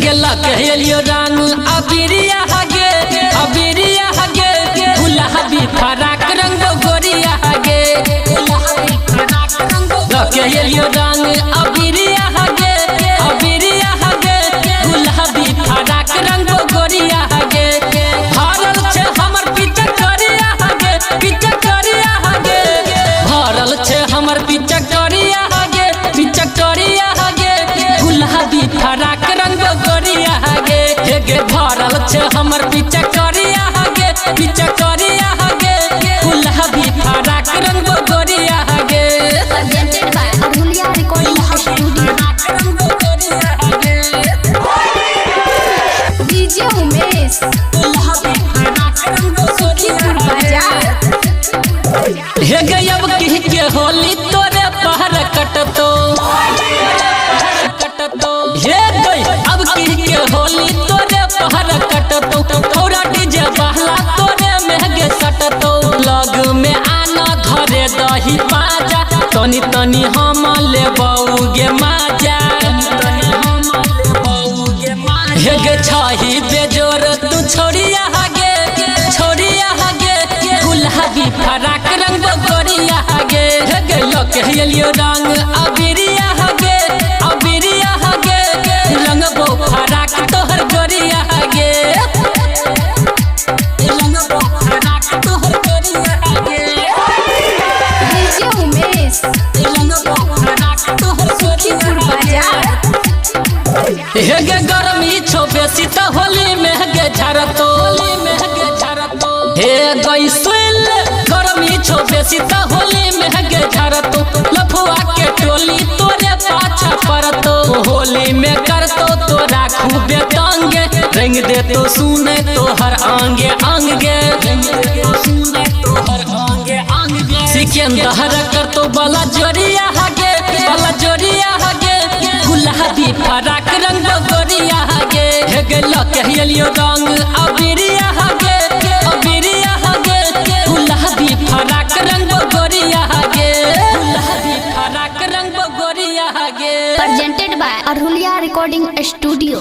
गेला कहलियो रंग अबीरिया हगे गुलाबी फराक रंग गोरिया हगे कहलियो रंग अबीरिया हगे गुलाबी फराक रंग गोरिया हगे भरल छे हमर पिचकारिया हगे भरल छे हमर पिचकारिया हगे गुलाबी फराक रंग गोरिया हगे भरल छे हमर पिचकारिया हगे गुलाबी फराक रंग गोरिया हगे presented by Adhulia Recording Studio. DJ Umesh, Sukhipur Bazaar. हे गयब की के होली तोरे पहर कटतो हे गई अब की के होली तोरे पहर कटतो थोड़ा डीजे बहला तोरे महगे सटतो लग में आना धरे दही बाजा तनी तनी हम ले बऊगे माजा हे गे छही बेजोर तू छोड़िया हगे गुलाबी फराक रंग गोरिया हगे हे गे लोक हेलियो रंग अबीरिया हगे रंग बो फराक तोहर गोरिया हगे रंग बो फराक तोहर गोरिया हगे DJ Umesh, रंग बो फराक तोहर Sukhipur Bazaar. हे गे गरमी छो बेसी त होली में गे झरतो हे गई सुल गरमी छो बेसी त होली में गे झरतो लफुआ के टोली तोरे पाछा परतो होली में करतो तोरा खूबे तंगे रंग दे तो सुने तोहर आंगे सिकंदर करतो बला जोरिया हगे गुलाबी फराक रंग गोरिया हगे हे गेला कहलियो रंग अबीरिया हगे गुलाबी फराक रंग गोरिया हगे Presented by Adhulia Recording Studio.